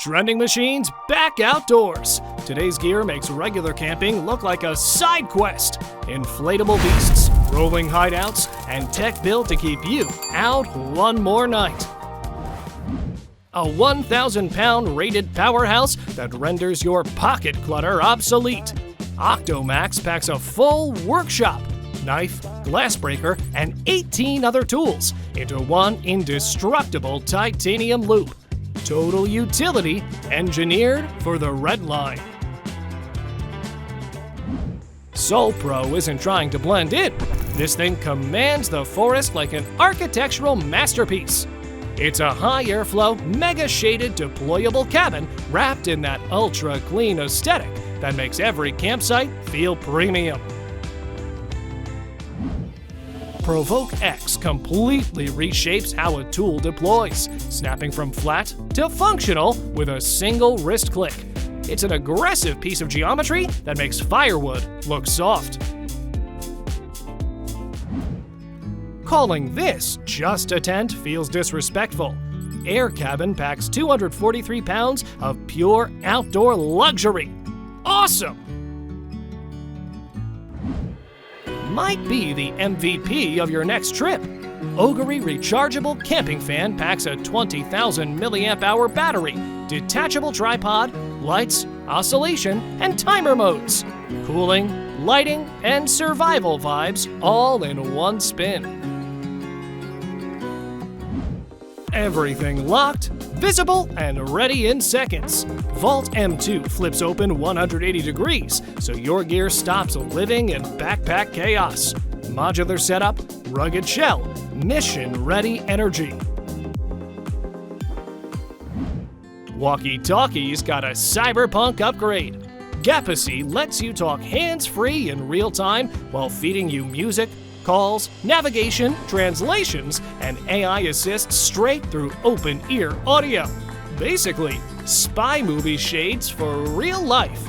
Trending machines back outdoors. Today's gear makes regular camping look like a side quest. Inflatable beasts, rolling hideouts, and tech built to keep you out one more night. A 1,000-pound rated powerhouse that renders your pocket clutter obsolete. Octomax packs a full workshop, knife, glass breaker, and 18 other tools into one indestructible titanium loop. Total utility engineered for the red line. Soul Pro isn't trying to blend in. This thing commands the forest like an architectural masterpiece. It's a high airflow, mega shaded deployable cabin wrapped in that ultra clean aesthetic that makes every campsite feel premium. Provoke X completely reshapes how a tool deploys, snapping from flat to functional with a single wrist click. It's an aggressive piece of geometry that makes firewood look soft. Calling this just a tent feels disrespectful. Air Cabin packs 243 pounds of pure outdoor luxury. Awesome! Might be the MVP of your next trip. Ogre Rechargeable Camping Fan packs a 20,000 mAh battery, detachable tripod, lights, oscillation, and timer modes. Cooling, lighting, and survival vibes all in one spin. Everything locked, visible, and ready in seconds. Vault M2 flips open 180 degrees, so your gear stops living in backpack chaos. Modular setup, rugged shell, mission-ready energy. Walkie-talkie's got a cyberpunk upgrade. Gapacy lets you talk hands-free in real time while feeding you music, calls, navigation, translations, and AI assist straight through open-ear audio. Basically, spy movie shades for real life.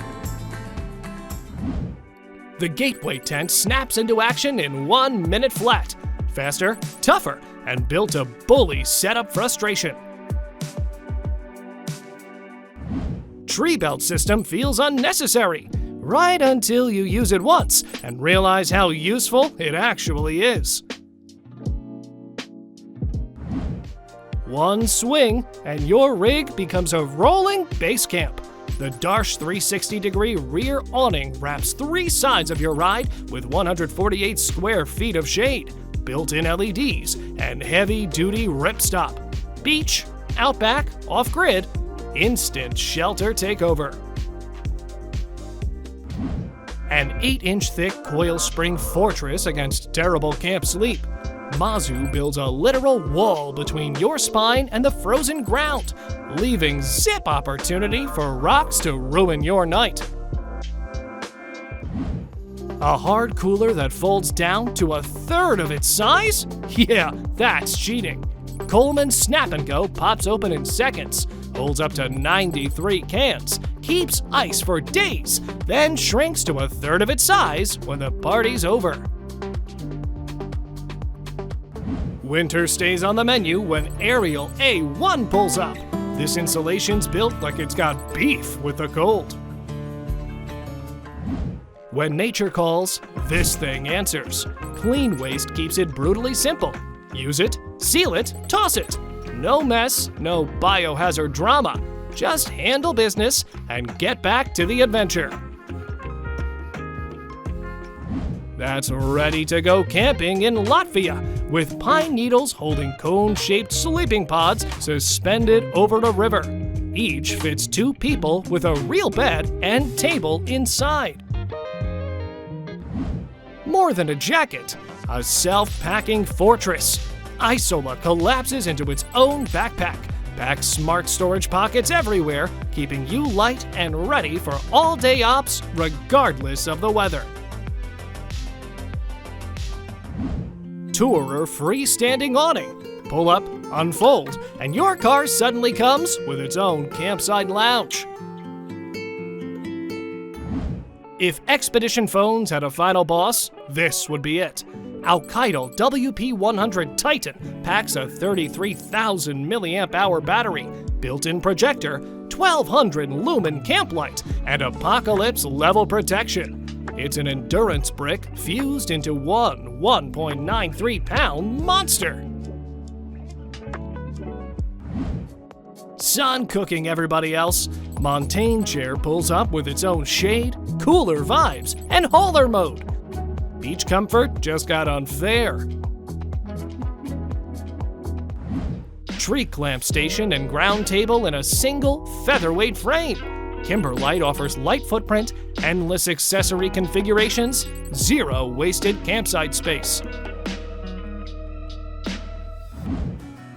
The Gateway tent snaps into action in 1 minute flat. Faster, tougher, and built to bully setup frustration. Tree belt system feels unnecessary, right until you use it once and realize how useful it actually is. One swing and your rig becomes a rolling base camp. The Darsh 360-degree rear awning wraps 3 sides of your ride with 148 square feet of shade, built-in LEDs, and heavy-duty ripstop. Beach, outback, off-grid, instant shelter takeover. An 8-inch thick coil spring fortress against terrible camp sleep. Mazu builds a literal wall between your spine and the frozen ground, leaving zip opportunity for rocks to ruin your night. A hard cooler that folds down to 1/3 of its size? Yeah, that's cheating. Coleman Snap & Go pops open in seconds, holds up to 93 cans, keeps ice for days, then shrinks to 1/3 of its size when the party's over. Winter stays on the menu when Ariel A1 pulls up. This insulation's built like it's got beef with the cold. When nature calls, this thing answers. Clean Waste keeps it brutally simple. Use it, seal it, toss it. No mess, no biohazard drama. Just handle business and get back to the adventure. That's ready to go camping in Latvia, with pine needles holding cone-shaped sleeping pods suspended over the river. Each fits 2 people with a real bed and table inside. More than a jacket, a self-packing fortress. Isola collapses into its own backpack, packs smart storage pockets everywhere, keeping you light and ready for all-day ops regardless of the weather. Tourer freestanding awning. Pull up, unfold, and your car suddenly comes with its own campsite lounge. If Expedition phones had a final boss, this would be it. Alkydal WP100 Titan packs a 33,000 mAh battery, built-in projector, 1200 lumen camp light, and apocalypse level protection. It's an endurance brick fused into one 1.93-pound monster. Sun cooking, everybody else. Montaigne chair pulls up with its own shade, cooler vibes, and hauler mode. Beach comfort just got unfair. Tree clamp station and ground table in a single featherweight frame. Kimberlite offers light footprint, endless accessory configurations, zero wasted campsite space.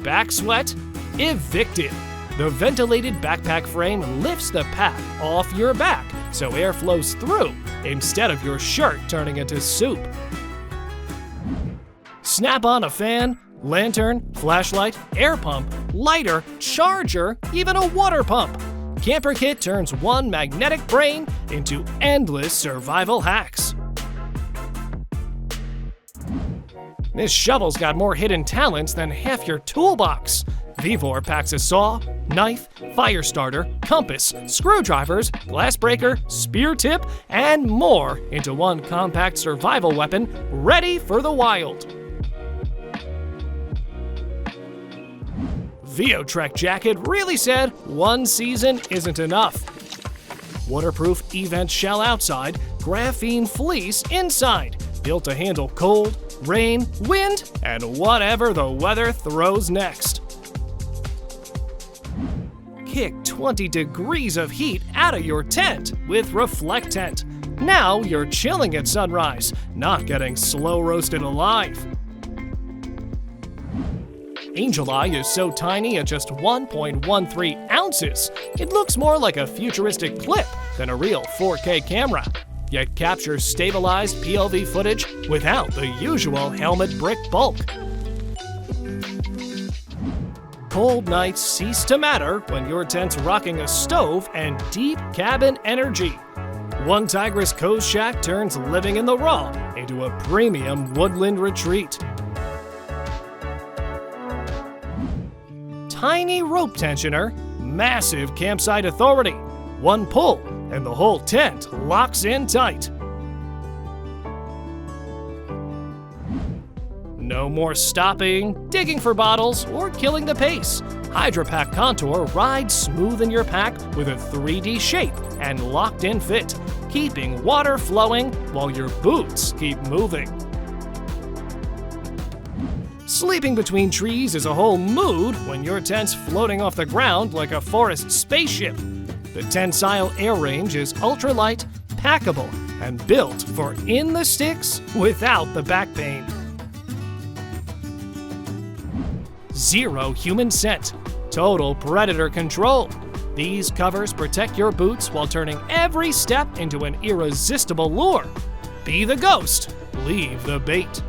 Back sweat? Evicted. The ventilated backpack frame lifts the pack off your back so air flows through instead of your shirt turning into soup. Snap on a fan, lantern, flashlight, air pump, lighter, charger, even a water pump. Camper Kit turns one magnetic brain into endless survival hacks. This shovel's got more hidden talents than half your toolbox. Vivor packs a saw, knife, fire starter, compass, screwdrivers, glass breaker, spear tip, and more into one compact survival weapon ready for the wild. Veotrek jacket really said one season isn't enough. Waterproof event shell outside, graphene fleece inside, built to handle cold, rain, wind, and whatever the weather throws next. Kick 20 degrees of heat out of your tent with Reflect Tent. Now you're chilling at sunrise, not getting slow roasted alive. Angel Eye is so tiny at just 1.13 ounces, it looks more like a futuristic clip than a real 4K camera, yet captures stabilized PLV footage without the usual helmet brick bulk. Cold nights cease to matter when your tent's rocking a stove and deep cabin energy. One Tigress Coast Shack turns living in the raw into a premium woodland retreat. Tiny rope tensioner, massive campsite authority. One pull and the whole tent locks in tight. No more stopping, digging for bottles, or killing the pace. HydraPack Contour rides smooth in your pack with a 3D shape and locked-in fit, keeping water flowing while your boots keep moving. Sleeping between trees is a whole mood when your tent's floating off the ground like a forest spaceship. The Tensile Air Range is ultralight, packable, and built for in the sticks without the back pain. Zero human scent, total predator control. These covers protect your boots while turning every step into an irresistible lure. Be the ghost, leave the bait.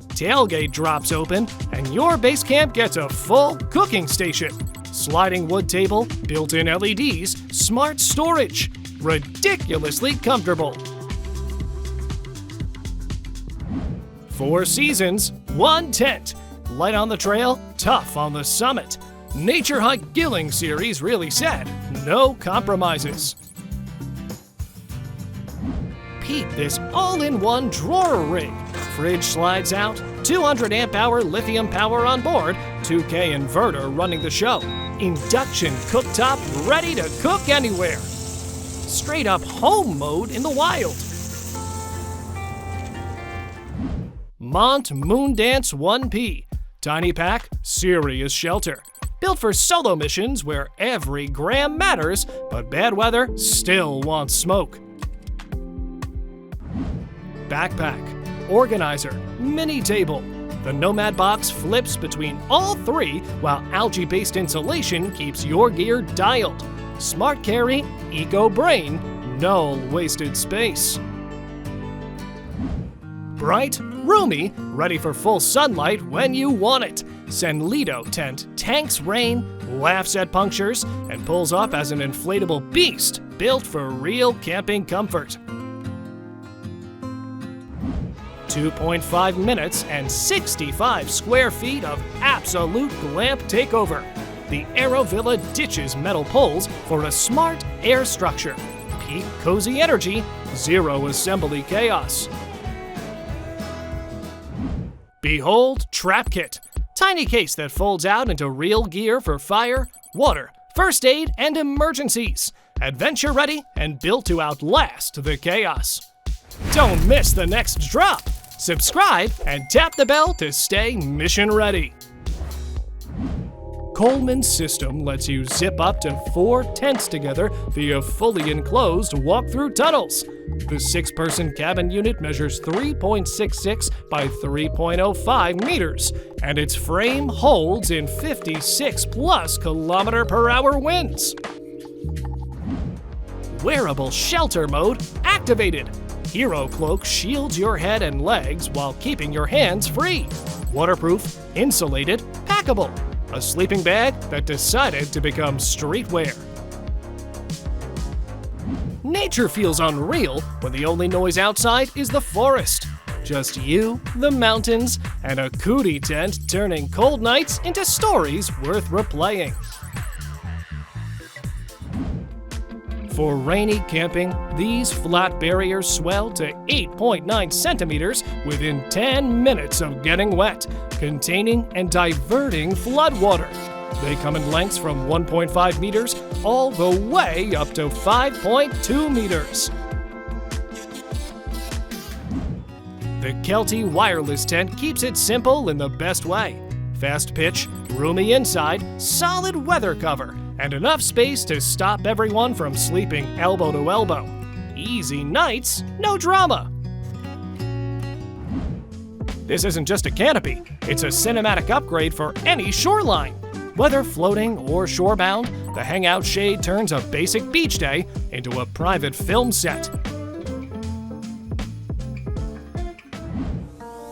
Tailgate drops open, and your base camp gets a full cooking station. Sliding wood table, built-in LEDs, smart storage. Ridiculously comfortable. 4 seasons, 1 tent. Light on the trail, tough on the summit. Nature Hike Gilling series really said, no compromises. Peep this all-in-one drawer rig. Fridge slides out, 200 amp hour lithium power on board, 2K inverter running the show. Induction cooktop ready to cook anywhere. Straight up home mode in the wild. Mont Moondance 1P. Tiny pack, serious shelter. Built for solo missions where every gram matters, but bad weather still wants smoke. Backpack, organizer, mini table. The Nomad box flips between all 3 while algae-based insulation keeps your gear dialed. Smart carry, eco brain, no wasted space. Bright, roomy, ready for full sunlight when you want it. Senlido tent tanks rain, laughs at punctures, and pulls up as an inflatable beast built for real camping comfort. 2.5 minutes and 65 square feet of absolute glamp takeover. The Aerovilla ditches metal poles for a smart air structure. Peak cozy energy, zero assembly chaos. Behold Trap Kit. Tiny case that folds out into real gear for fire, water, first aid, and emergencies. Adventure ready and built to outlast the chaos. Don't miss the next drop. Subscribe and tap the bell to stay mission ready. Coleman's system lets you zip up to 4 tents together via fully enclosed walk-through tunnels. The 6-person cabin unit measures 3.66 by 3.05 meters, and its frame holds in 56+ km/h winds. Wearable shelter mode activated. Hero Cloak shields your head and legs while keeping your hands free. Waterproof, insulated, packable. A sleeping bag that decided to become streetwear. Nature feels unreal when the only noise outside is the forest. Just you, the mountains, and a cootie tent turning cold nights into stories worth replaying. For rainy camping, these flat barriers swell to 8.9 centimeters within 10 minutes of getting wet, containing and diverting floodwater. They come in lengths from 1.5 meters all the way up to 5.2 meters. The Kelty wireless tent keeps it simple in the best way. Fast pitch, roomy inside, solid weather cover, and enough space to stop everyone from sleeping elbow to elbow. Easy nights, no drama. This isn't just a canopy, it's a cinematic upgrade for any shoreline. Whether floating or shorebound, the hangout shade turns a basic beach day into a private film set.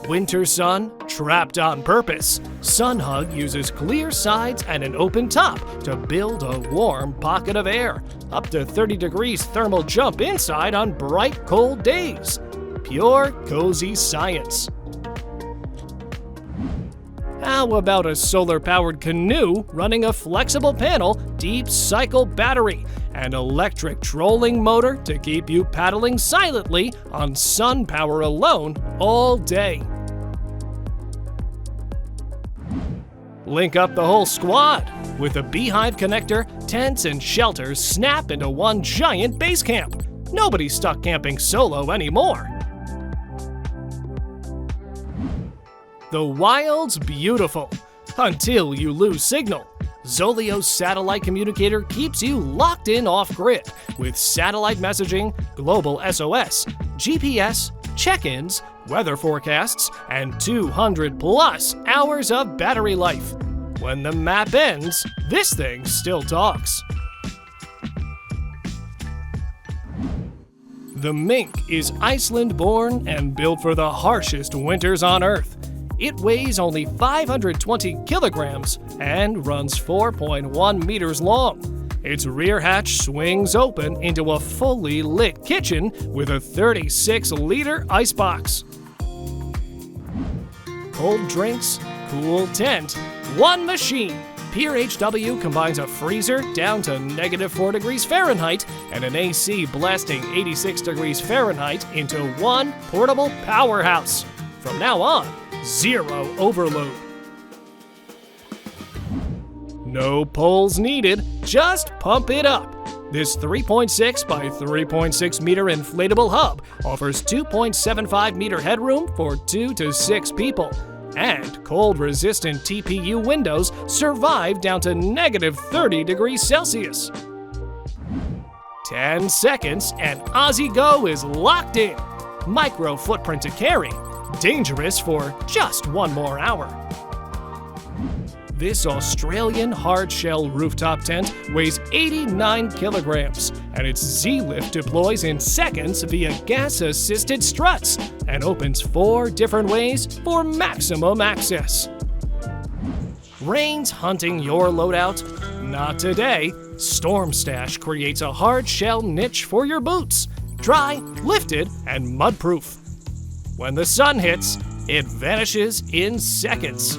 Winter sun, trapped on purpose. SunHug uses clear sides and an open top to build a warm pocket of air. Up to 30 degrees thermal jump inside on bright, cold days. Pure, cozy science. How about a solar-powered canoe running a flexible panel, deep cycle battery, and electric trolling motor to keep you paddling silently on sun power alone all day? Link up the whole squad. With a beehive connector, tents and shelters snap into one giant base camp. Nobody's stuck camping solo anymore. The wild's beautiful, until you lose signal. Zolio's satellite communicator keeps you locked in off-grid with satellite messaging, global SOS, GPS, check-ins, weather forecasts, and 200+ hours of battery life. When the map ends, this thing still talks. The mink is Iceland-born and built for the harshest winters on Earth. It weighs only 520 kilograms and runs 4.1 meters long. Its rear hatch swings open into a fully lit kitchen with a 36-liter icebox. Cold drinks, cool tent, one machine. Pure HW combines a freezer down to -4 degrees Fahrenheit and an AC blasting 86 degrees Fahrenheit into one portable powerhouse. From now on, zero overload. No poles needed, just pump it up. This 3.6 by 3.6 meter inflatable hub offers 2.75 meter headroom for 2 to 6 people. And cold-resistant TPU windows survive down to -30 degrees Celsius. 10 seconds and Aussie Go is locked in. Micro footprint to carry. Dangerous for just one more hour. This Australian hard-shell rooftop tent weighs 89 kilograms, and its Z-lift deploys in seconds via gas-assisted struts and opens 4 different ways for maximum access. Rain's hunting your loadout? Not today. Storm Stash creates a hard-shell niche for your boots. Dry, lifted, and mud-proof. When the sun hits, it vanishes in seconds.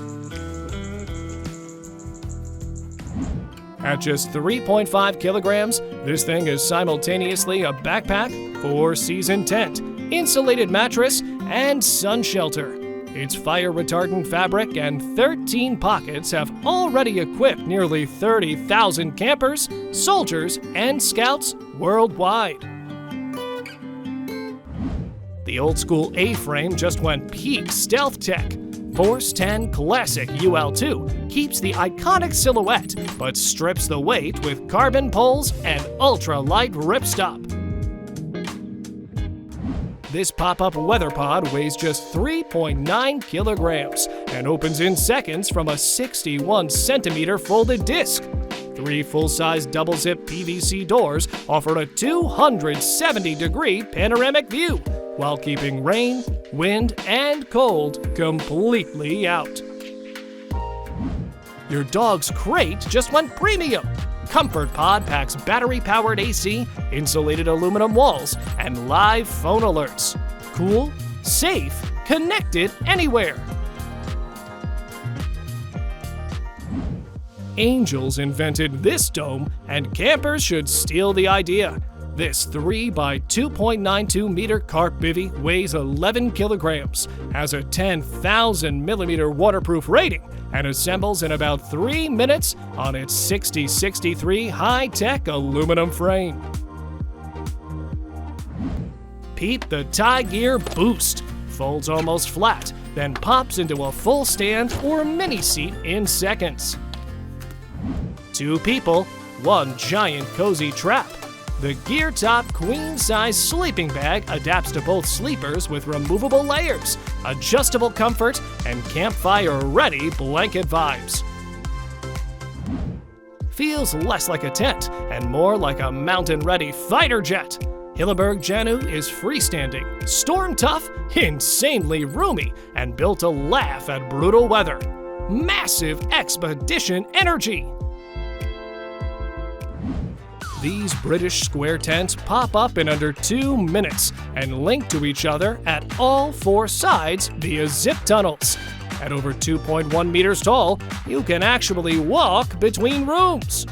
At just 3.5 kilograms, this thing is simultaneously a backpack, 4-season tent, insulated mattress, and sun shelter. Its fire-retardant fabric and 13 pockets have already equipped nearly 30,000 campers, soldiers, and scouts worldwide. The old-school A-frame just went peak stealth tech. Force 10 Classic UL2 keeps the iconic silhouette, but strips the weight with carbon poles and ultra-light ripstop. This pop-up weather pod weighs just 3.9 kilograms and opens in seconds from a 61-centimeter folded disc. 3 full-size double-zip PVC doors offer a 270-degree panoramic view, while keeping rain, wind, and cold completely out. Your dog's crate just went premium. Comfort Pod packs battery-powered AC, insulated aluminum walls, and live phone alerts. Cool, safe, connected anywhere. Angels invented this dome, and campers should steal the idea. This 3 by 2.92 meter carp bivvy weighs 11 kilograms, has a 10,000 millimeter waterproof rating, and assembles in about 3 minutes on its 6063 high-tech aluminum frame. Peep the Tie Gear Boost. Folds almost flat, then pops into a full stand or mini seat in seconds. 2 people, 1 giant cozy trap. The Gear Top queen-size sleeping bag adapts to both sleepers with removable layers, adjustable comfort, and campfire-ready blanket vibes. Feels less like a tent and more like a mountain-ready fighter jet. Hilleberg Janu is freestanding, storm-tough, insanely roomy, and built to laugh at brutal weather. Massive expedition energy! These British square tents pop up in under 2 minutes and link to each other at all 4 sides via zip tunnels. At over 2.1 meters tall, you can actually walk between rooms.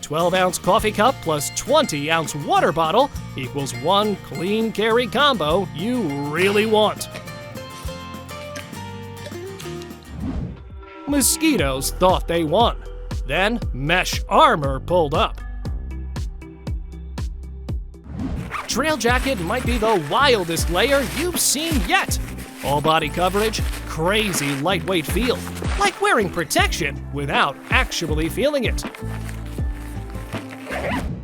12-ounce coffee cup plus 20-ounce water bottle equals 1 clean carry combo you really want. Mosquitoes thought they won. Then mesh armor pulled up. Trail jacket might be the wildest layer you've seen yet. All body coverage, crazy lightweight feel, like wearing protection without actually feeling it.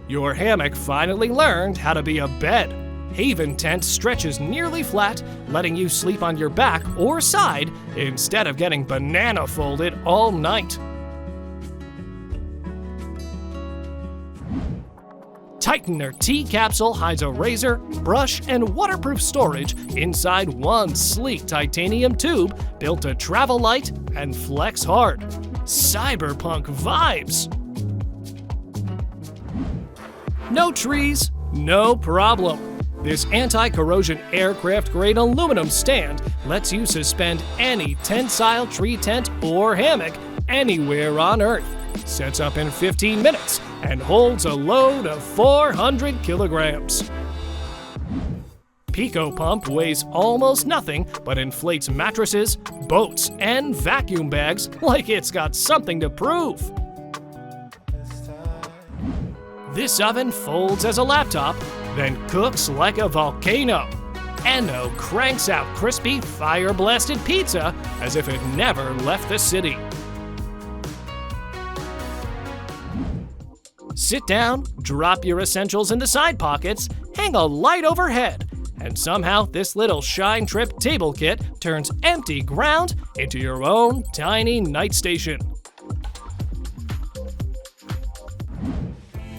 Your hammock finally learned how to be a bed. Haven tent stretches nearly flat, letting you sleep on your back or side instead of getting banana folded all night. Tightener T capsule hides a razor, brush, and waterproof storage inside one sleek titanium tube built to travel light and flex hard. Cyberpunk vibes! No trees, no problem. This anti-corrosion aircraft-grade aluminum stand lets you suspend any tensile tree tent or hammock anywhere on Earth. Sets up in 15 minutes and holds a load of 400 kilograms. Pico Pump weighs almost nothing but inflates mattresses, boats, and vacuum bags like it's got something to prove. This oven folds as a laptop, then cooks like a volcano. Enno cranks out crispy, fire-blasted pizza as if it never left the city. Sit down, drop your essentials in the side pockets, hang a light overhead, and somehow this little Shine Trip table kit turns empty ground into your own tiny night station.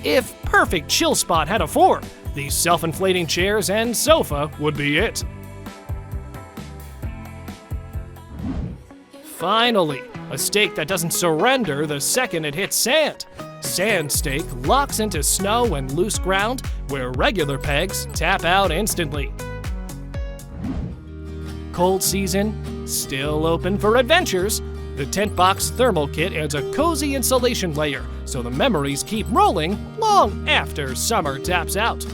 If Perfect Chill Spot had a form, these self-inflating chairs and sofa would be it. Finally, a steak that doesn't surrender the second it hits sand. Sand steak locks into snow and loose ground where regular pegs tap out instantly. cold season, still open for adventures. The Tent Box Thermal Kit adds a cozy insulation layer so the memories keep rolling long after summer taps out.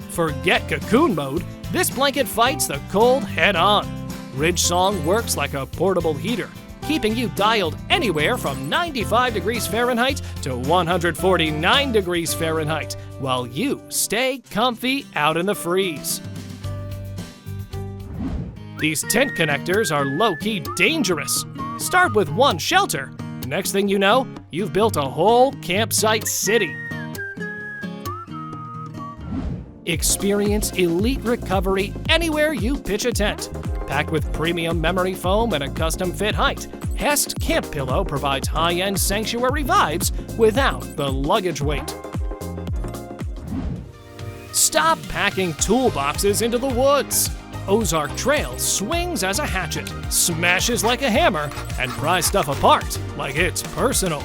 Forget cocoon mode, this blanket fights the cold head-on. Ridge Song works like a portable heater, keeping you dialed anywhere from 95 degrees Fahrenheit to 149 degrees Fahrenheit, while you stay comfy out in the freeze. These tent connectors are low-key dangerous. Start with one shelter. Next thing you know, you've built a whole campsite city. Experience elite recovery anywhere you pitch a tent. Packed with premium memory foam and a custom-fit height, Hest Camp Pillow provides high-end sanctuary vibes without the luggage weight. Stop packing toolboxes into the woods. Ozark Trail swings as a hatchet, smashes like a hammer, and pries stuff apart like it's personal.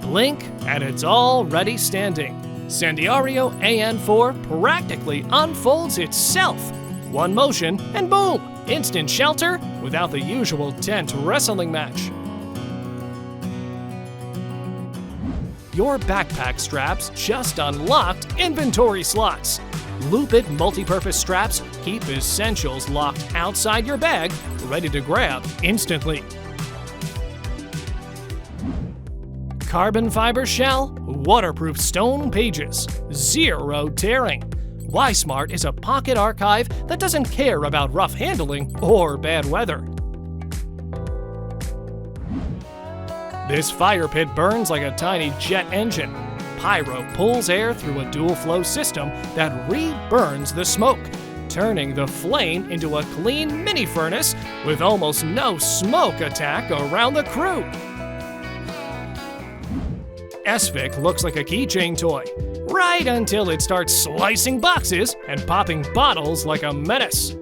Blink and it's already standing. Sandiario AN4 practically unfolds itself. One motion and boom, instant shelter without the usual tent wrestling match. Your backpack straps just unlocked inventory slots. Loop It multi-purpose straps keep essentials locked outside your bag, ready to grab instantly. Carbon fiber shell, waterproof stone pages, zero tearing. Y-Smart is a pocket archive that doesn't care about rough handling or bad weather. This fire pit burns like a tiny jet engine. Pyro pulls air through a dual-flow system that re-burns the smoke, turning the flame into a clean mini-furnace with almost no smoke attack around the crew. SVIC looks like a keychain toy, right until it starts slicing boxes and popping bottles like a menace.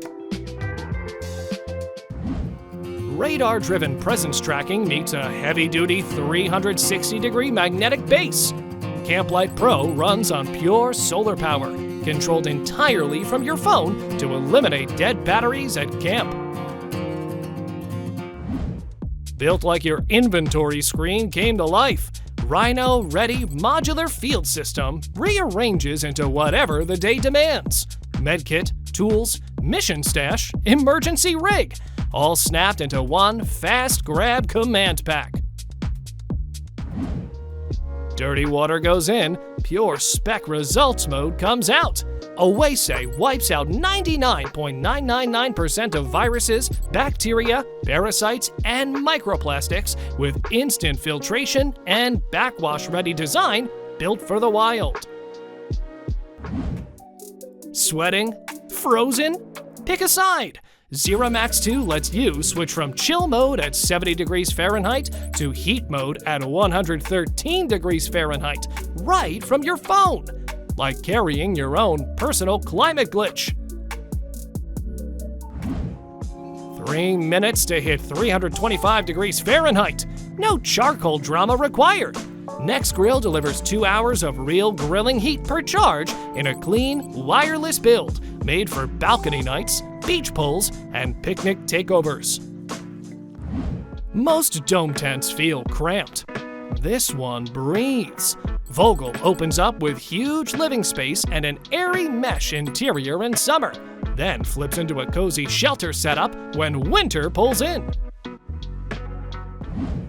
Radar-driven presence tracking meets a heavy-duty 360-degree magnetic base. Camplight Pro runs on pure solar power, controlled entirely from your phone to eliminate dead batteries at camp. Built like your inventory screen came to life, Rhino-ready modular field system rearranges into whatever the day demands. Medkit, tools, mission stash, emergency rig, all snapped into one fast grab command pack. Dirty water goes in, pure spec results mode comes out. Awase wipes out 99.999% of viruses, bacteria, parasites, and microplastics with instant filtration and backwash-ready design built for the wild. Sweating? Frozen? Pick a side. ZeroMax 2 lets you switch from chill mode at 70 degrees Fahrenheit to heat mode at 113 degrees Fahrenheit, right from your phone. Like carrying your own personal climate glitch. 3 minutes to hit 325 degrees Fahrenheit. No charcoal drama required. NextGrill delivers 2 hours of real grilling heat per charge in a clean, wireless build made for balcony nights, beach pulls, and picnic takeovers. Most dome tents feel cramped. This one breathes. Vogel opens up with huge living space and an airy mesh interior in summer, then flips into a cozy shelter setup when winter pulls in.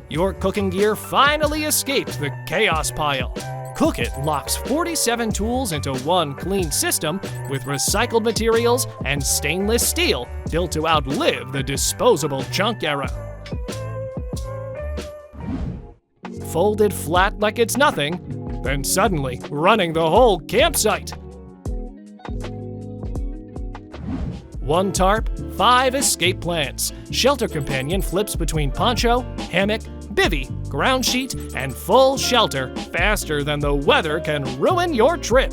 Your cooking gear finally escaped the chaos pile. Cook It locks 47 tools into one clean system with recycled materials and stainless steel built to outlive the disposable junk era. Folded flat like it's nothing, then suddenly running the whole campsite. 1 tarp, 5 escape plans. Shelter Companion flips between poncho, hammock, bivvy, ground sheet, and full shelter faster than the weather can ruin your trip.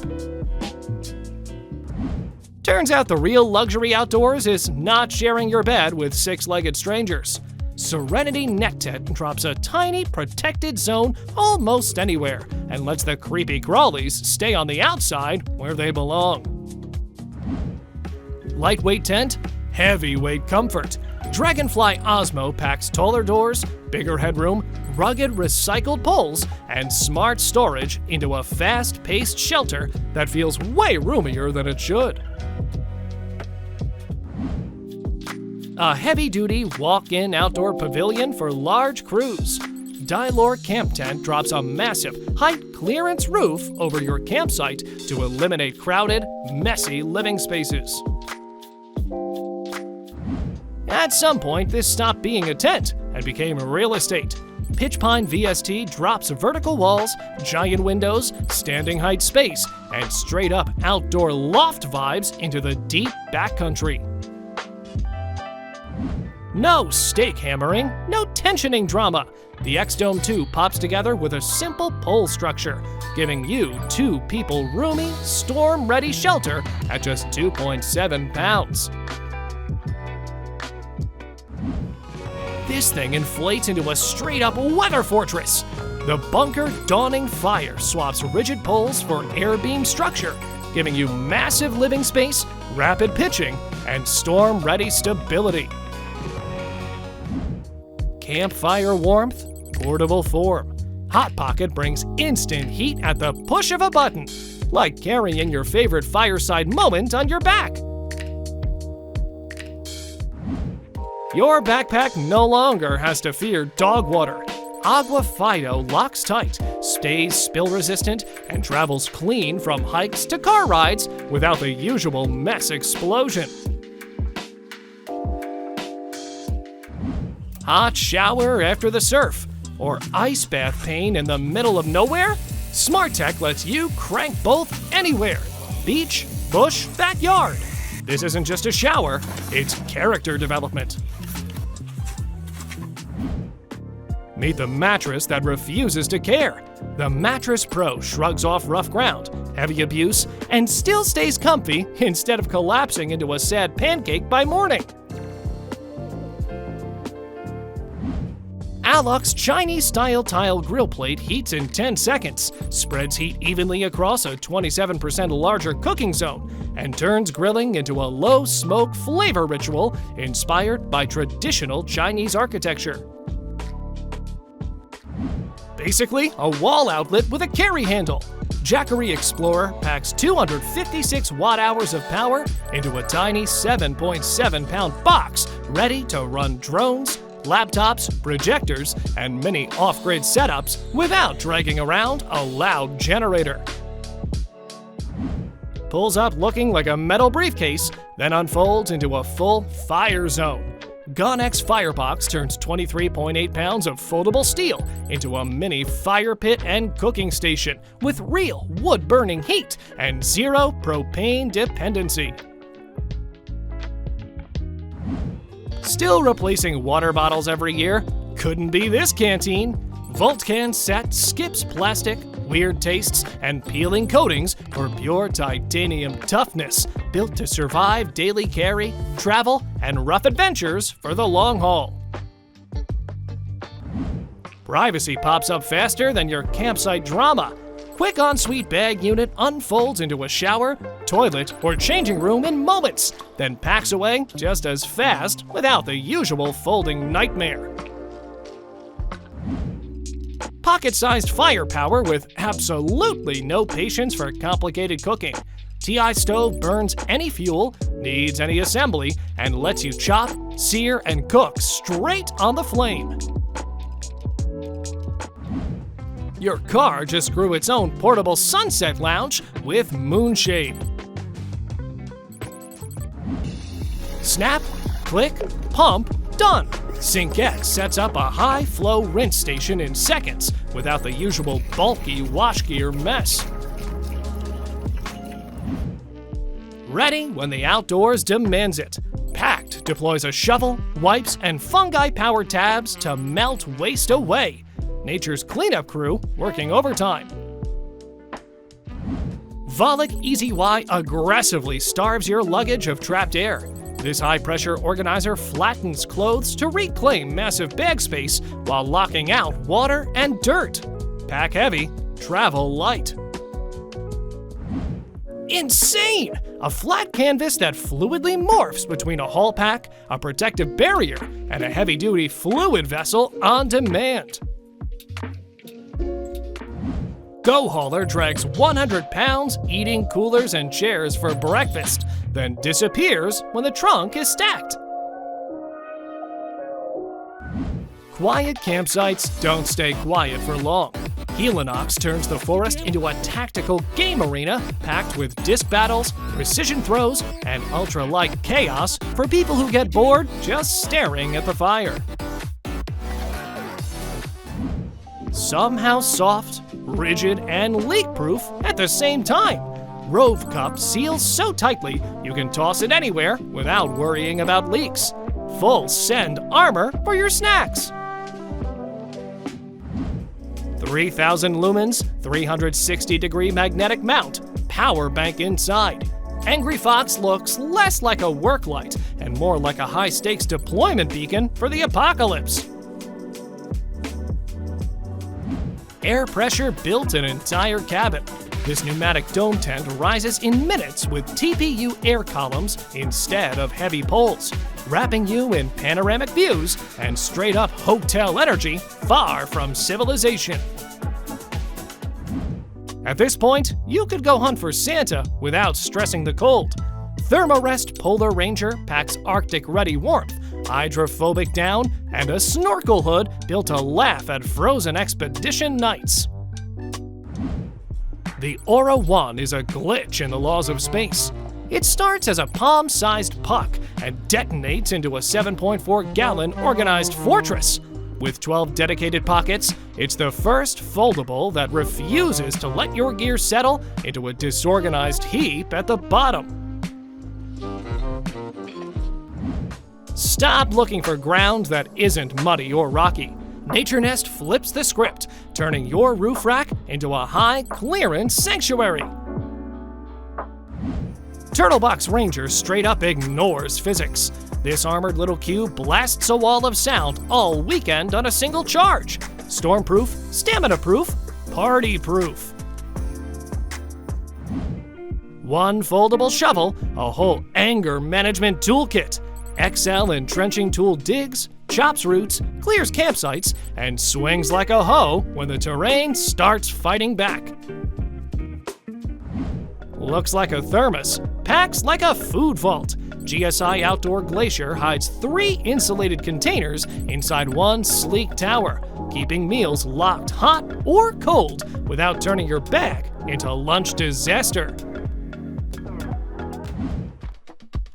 Turns out the real luxury outdoors is not sharing your bed with 6-legged strangers. Serenity Net Tent drops a tiny protected zone almost anywhere and lets the creepy crawlies stay on the outside where they belong. Lightweight tent, heavyweight comfort. Dragonfly Osmo packs taller doors, bigger headroom, rugged recycled poles, and smart storage into a fast-paced shelter that feels way roomier than it should. A heavy-duty walk-in outdoor pavilion for large crews. Dylor Camp Tent drops a massive height clearance roof over your campsite to eliminate crowded, messy living spaces. At some point, this stopped being a tent and became real estate. Pitch Pine VST drops vertical walls, giant windows, standing height space, and straight-up outdoor loft vibes into the deep backcountry. No stake hammering, no tensioning drama. The X-Dome 2 pops together with a simple pole structure, giving you two-people roomy, storm-ready shelter at just 2.7 pounds. This thing inflates into a straight-up weather fortress. The Bunker Dawning Fire swaps rigid poles for air beam structure, giving you massive living space, rapid pitching, and storm-ready stability. Campfire warmth, portable form. Hot Pocket brings instant heat at the push of a button, like carrying your favorite fireside moment on your back. Your backpack no longer has to fear dog water. Agua Fido locks tight, stays spill-resistant, and travels clean from hikes to car rides without the usual mess explosion. Hot shower after the surf, or ice bath pain in the middle of nowhere? SmartTech lets you crank both anywhere. Beach, bush, backyard. This isn't just a shower, it's character development. Meet the mattress that refuses to care. The Mattress Pro shrugs off rough ground, heavy abuse, and still stays comfy instead of collapsing into a sad pancake by morning. Alux Chinese-style tile grill plate heats in 10 seconds, spreads heat evenly across a 27% larger cooking zone, and turns grilling into a low-smoke flavor ritual inspired by traditional Chinese architecture. Basically, a wall outlet with a carry handle. Jackery Explorer packs 256 watt-hours of power into a tiny 7.7-pound box ready to run drones, laptops, projectors, and many off-grid setups without dragging around a loud generator. Pulls up looking like a metal briefcase, then unfolds into a full fire zone. GonX Firebox turns 23.8 pounds of foldable steel into a mini fire pit and cooking station with real wood-burning heat and zero propane dependency. Still replacing water bottles every year? Couldn't be this canteen. Voltcan Set skips plastic, weird tastes, and peeling coatings for pure titanium toughness, built to survive daily carry, travel, and rough adventures for the long haul. Privacy pops up faster than your campsite drama. Quick ensuite bag unit unfolds into a shower, toilet, or changing room in moments, then packs away just as fast without the usual folding nightmare. Pocket-sized firepower with absolutely no patience for complicated cooking. TI stove burns any fuel, needs any assembly, and lets you chop, sear, and cook straight on the flame. Your car just grew its own portable sunset lounge with Moonshade. Snap, click, pump, done. Syncette sets up a high-flow rinse station in seconds without the usual bulky wash gear mess. Ready when the outdoors demands it. Packed deploys a shovel, wipes, and fungi-powered tabs to melt waste away. Nature's cleanup crew working overtime. Volek EasyY aggressively starves your luggage of trapped air. This high-pressure organizer flattens clothes to reclaim massive bag space while locking out water and dirt. Pack heavy, travel light. Insane! A flat canvas that fluidly morphs between a haul pack, a protective barrier, and a heavy-duty fluid vessel on demand. Go Hauler drags 100 pounds, eating coolers and chairs for breakfast, then disappears when the trunk is stacked. Quiet campsites don't stay quiet for long. Helinox turns the forest into a tactical game arena packed with disc battles, precision throws, and ultra-light chaos for people who get bored just staring at the fire. Somehow soft, rigid, and leak-proof at the same time. Rove Cup seals so tightly you can toss it anywhere without worrying about leaks. Full send armor for your snacks. 3,000 lumens, 360-degree magnetic mount, power bank inside. Angry Fox looks less like a work light and more like a high-stakes deployment beacon for the apocalypse. Air pressure built an entire cabin. This pneumatic dome tent rises in minutes with TPU air columns instead of heavy poles, wrapping you in panoramic views and straight-up hotel energy far from civilization. At this point, you could go hunt for Santa without stressing the cold. Thermarest Polar Ranger packs Arctic-ready warmth, hydrophobic down, and a snorkel hood built to laugh at frozen expedition nights. The Aura 1 is a glitch in the laws of space. It starts as a palm-sized puck and detonates into a 7.4-gallon organized fortress. With 12 dedicated pockets, it's the first foldable that refuses to let your gear settle into a disorganized heap at the bottom. Stop looking for ground that isn't muddy or rocky. Nature Nest flips the script, turning your roof rack into a high-clearance sanctuary. Turtlebox Ranger straight up ignores physics. This armored little cube blasts a wall of sound all weekend on a single charge. Stormproof, stamina-proof, party-proof. One foldable shovel, a whole anger management toolkit. XL entrenching tool digs, chops roots, clears campsites, and swings like a hoe when the terrain starts fighting back. Looks like a thermos, packs like a food vault. GSI Outdoor Glacier hides 3 insulated containers inside one sleek tower, keeping meals locked hot or cold without turning your bag into lunch disaster.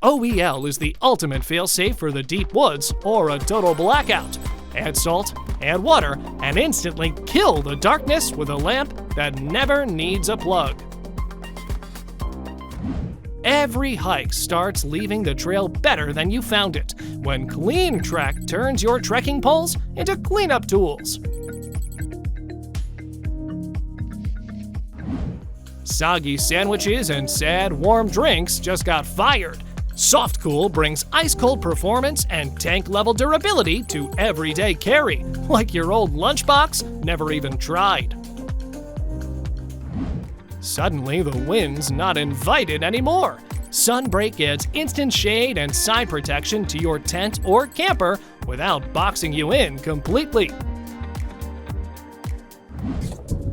OEL is the ultimate failsafe for the deep woods or a total blackout. Add salt, add water, and instantly kill the darkness with a lamp that never needs a plug. Every hike starts leaving the trail better than you found it when Clean Track turns your trekking poles into cleanup tools. Soggy sandwiches and sad warm drinks just got fired. Soft Cool brings ice-cold performance and tank-level durability to everyday carry, like your old lunchbox never even tried. Suddenly, the wind's not invited anymore. Sunbreak adds instant shade and side protection to your tent or camper without boxing you in completely.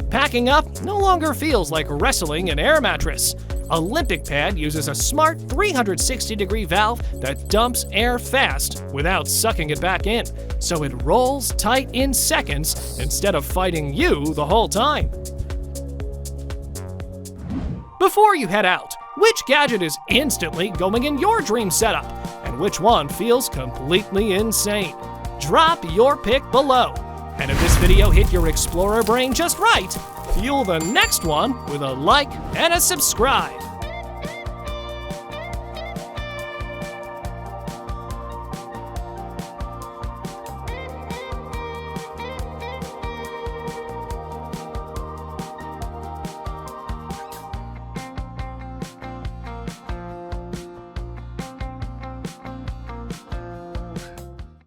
Packing up no longer feels like wrestling an air mattress. Olympic Pad uses a smart 360-degree valve that dumps air fast without sucking it back in, so it rolls tight in seconds instead of fighting you the whole time. Before you head out, which gadget is instantly going in your dream setup, and which one feels completely insane? Drop your pick below. And if this video hit your explorer brain just right, fuel the next one with a like and a subscribe.